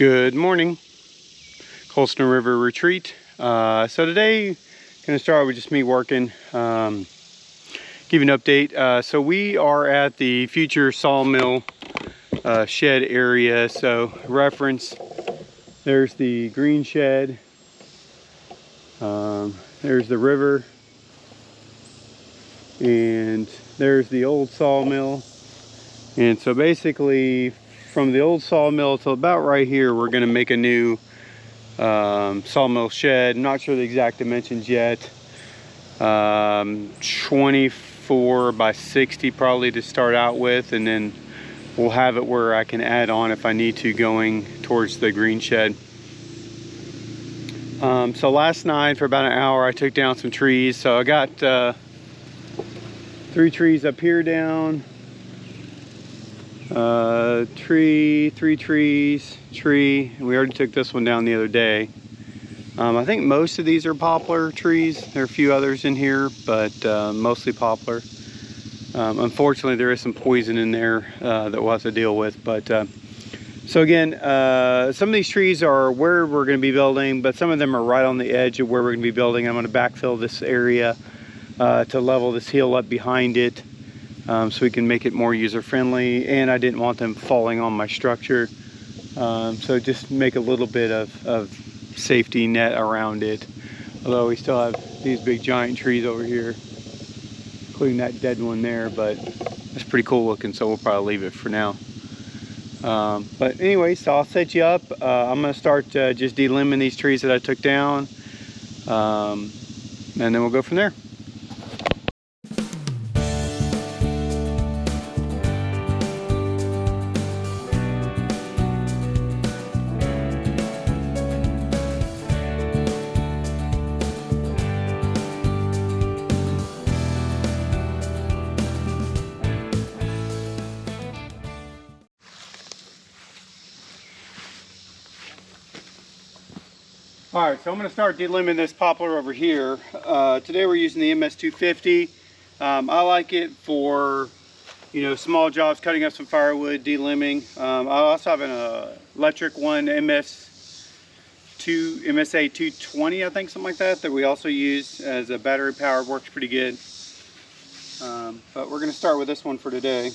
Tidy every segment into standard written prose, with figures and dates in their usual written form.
Good morning, Colston River Retreat. So today, going to start with just me working, give you an update. So we are at the future sawmill shed area. So reference, there's the green shed, there's the river, and there's the old sawmill. And so basically from the old sawmill to about right here, we're going to make a new sawmill shed. I'm not sure the exact dimensions yet. 24 by 60 probably to start out with, and then we'll have it where I can add on if I need to going towards the green shed. So last night for about an hour I took down some trees. So I got 3 trees up here down, three trees, and we already took this one down the other day. I think most of these are poplar trees. There are a few others in here, but mostly poplar. Unfortunately, there is some poison in there that we'll have to deal with. But so again, some of these trees are where we're going to be building, but some of them are right on the edge of where we're going to be building. I'm going to backfill this area to level this hill up behind it, so we can make it more user-friendly. And I didn't want them falling on my structure, so just make a little bit of safety net around it. Although we still have these big giant trees over here, including that dead one there, but it's pretty cool looking, so we'll probably leave it for now. But anyway, so I'll set you up. I'm going to start just delimbing these trees that I took down, and then we'll go from there. All right, so I'm going to start delimbing this poplar over here. Today we're using the MS250. I like it for, small jobs, cutting up some firewood, delimbing. I also have an electric one, MSA 220, I think, something like that we also use as a battery powered. Works pretty good. But we're going to start with this one for today.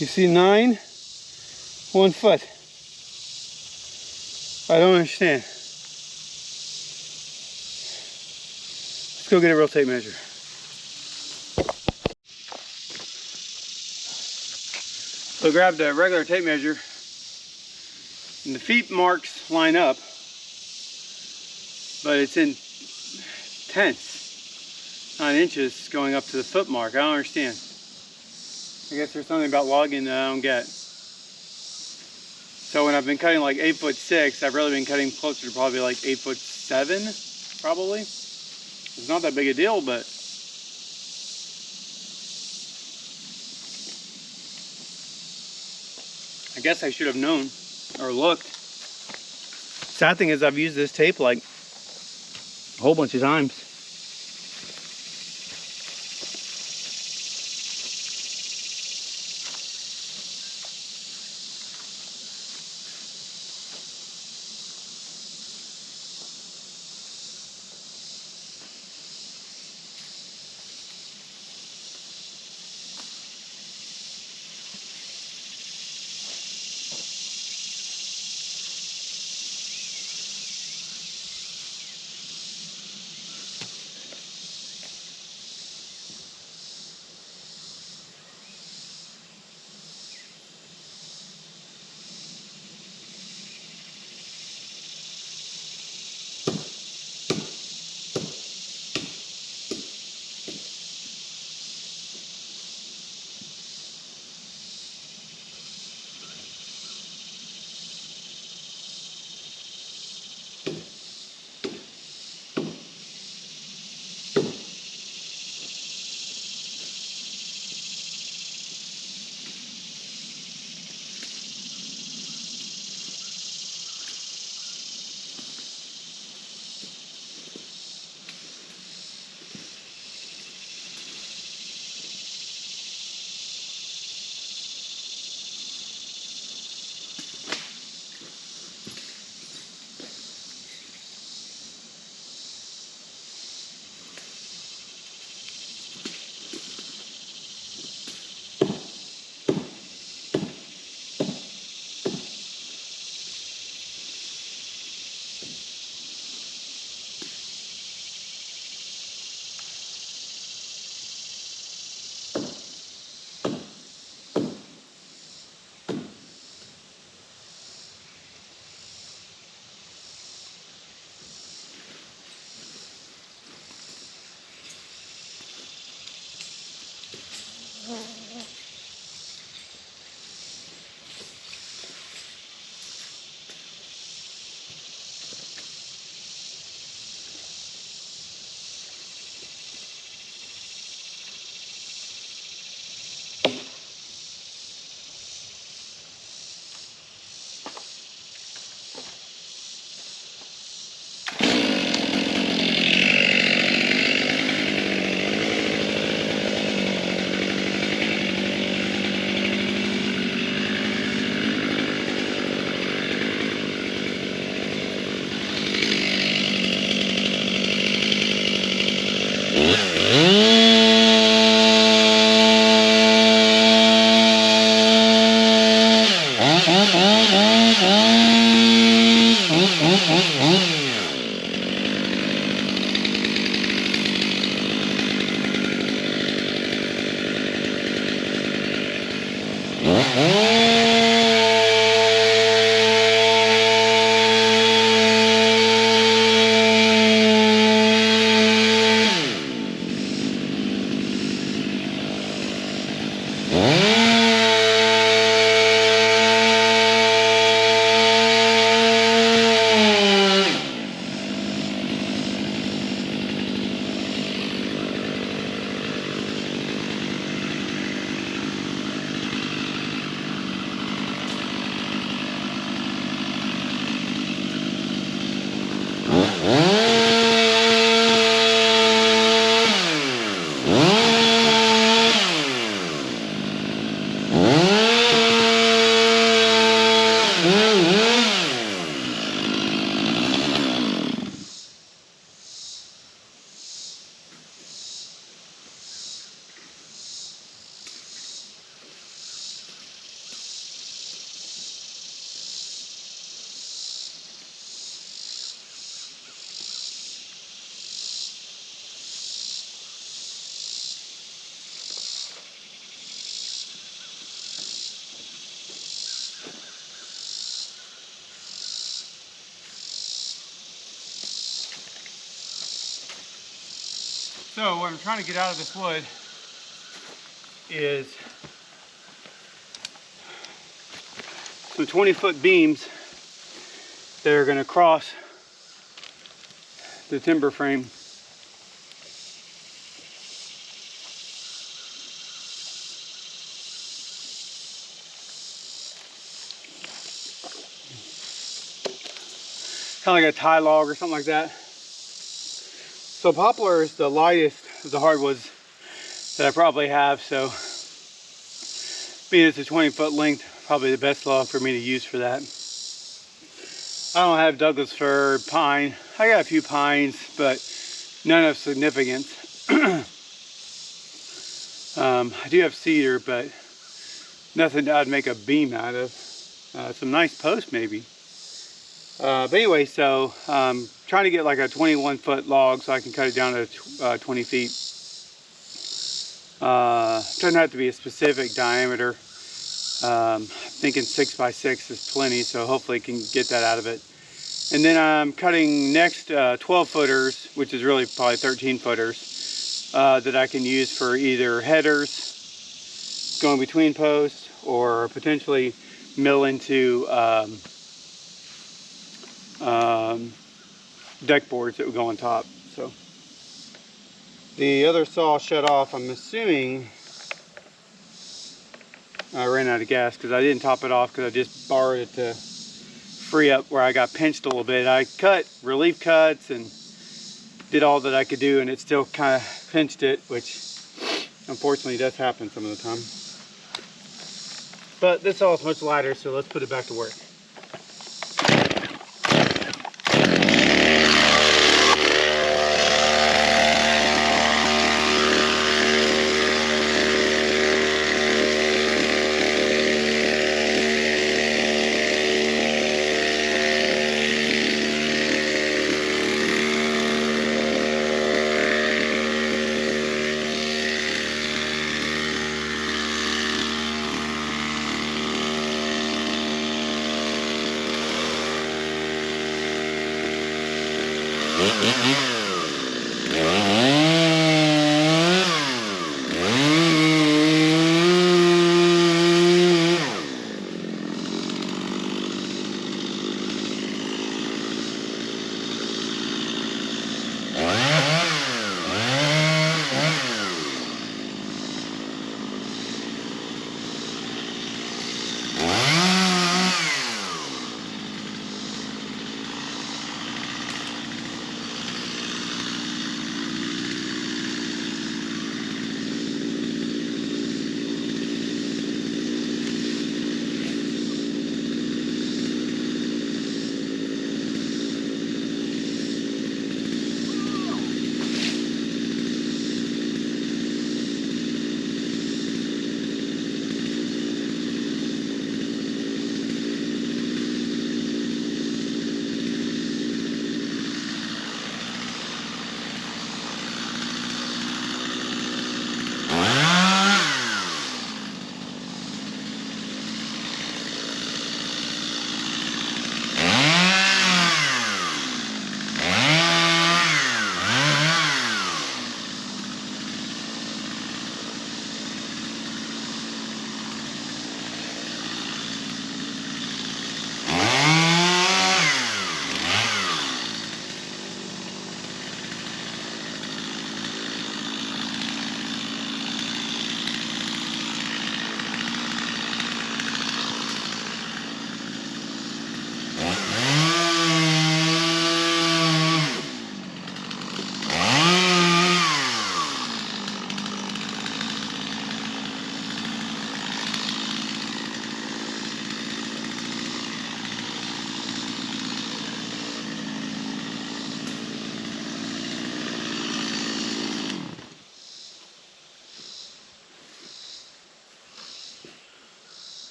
You see 9, 1 foot. I don't understand. Let's go get a real tape measure. So grabbed a regular tape measure, and the feet marks line up, but it's in tenths, 9 inches going up to the foot mark. I don't understand. I guess there's something about logging that I don't get. So when I've been cutting like 8'6", I've really been cutting closer to probably like 8'7", probably. It's not that big a deal, but I guess I should have known or looked. Sad thing is I've used this tape like a whole bunch of times. So what I'm trying to get out of this wood is some 20-foot beams that are going to cross the timber frame. Kind of like a tie log or something like that. So poplar is the lightest of the hardwoods that I probably have, so being it's a 20-foot length, probably the best log for me to use for that. I don't have Douglas fir, pine. I got a few pines, but none of significance. I do have cedar, but nothing that I'd make a beam out of. Some nice posts maybe. But anyway, so trying to get like a 21-foot log so I can cut it down to 20 feet. Doesn't have to be a specific diameter. I'm thinking 6 by 6 is plenty, so hopefully I can get that out of it. And then I'm cutting next 12 footers, which is really probably 13 footers, that I can use for either headers going between posts or potentially mill into deck boards that would go on top. So the other saw shut off. I'm assuming I ran out of gas because I didn't top it off because I just borrowed it to free up where I got pinched a little bit. I cut relief cuts and did all that I could do, and it still kind of pinched it, which unfortunately does happen some of the time. But this saw is much lighter, so let's put it back to work.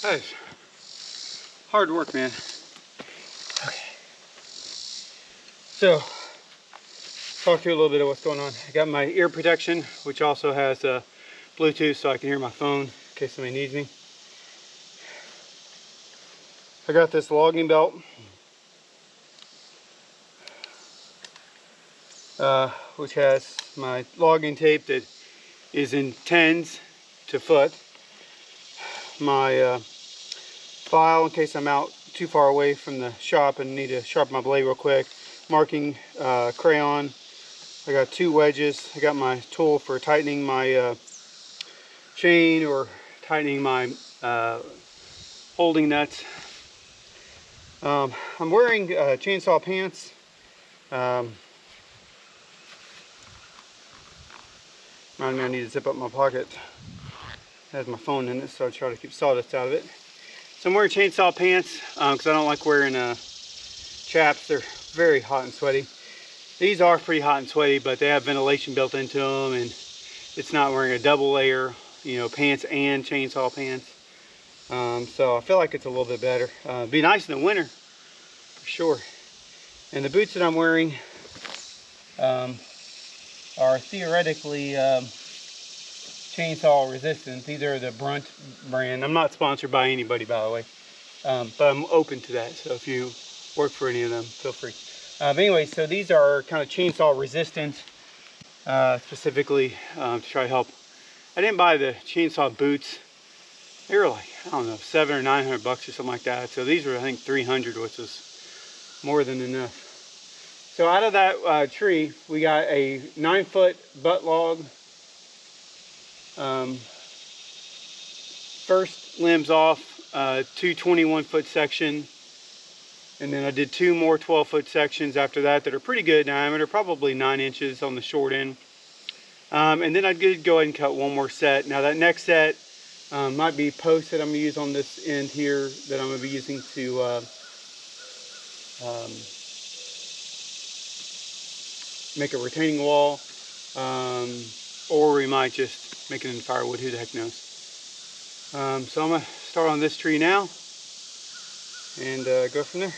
That's hard work, man. Okay. So, talk through a little bit of what's going on. I got my ear protection, which also has Bluetooth, so I can hear my phone in case somebody needs me. I got this logging belt, which has my logging tape that is in tens to foot. My file in case I'm out too far away from the shop and need to sharpen my blade real quick. Marking crayon. I got 2 wedges. I got my tool for tightening my chain or tightening my holding nuts. I'm wearing chainsaw pants. Remind me I need to zip up my pocket. It has my phone in it, so I try to keep sawdust out of it. So I'm wearing chainsaw pants because I don't like wearing chaps. They're very hot and sweaty. These are pretty hot and sweaty, but they have ventilation built into them, and it's not wearing a double layer, you know, pants and chainsaw pants. So I feel like it's a little bit better. Be nice in the winter, for sure. And the boots that I'm wearing are theoretically chainsaw resistant. These are the Brunt brand. I'm not sponsored by anybody, by the way, but I'm open to that. So if you work for any of them, feel free. But anyway, so these are kind of chainsaw resistant, specifically to try to help. I didn't buy the chainsaw boots. They were like, I don't know, $700 or $900 or something like that. So these were, I think, $300, which was more than enough. So out of that tree, we got a 9-foot butt log. First limbs off, 2 21-foot section, and then I did 2 more 12-foot sections after that that are pretty good diameter, probably 9 inches on the short end. And then I did go ahead and cut 1 more set. Now that next set might be posts that I'm going to use on this end here that I'm going to be using to make a retaining wall, or we might just make it in firewood, who the heck knows. So I'm going to start on this tree now and go from there.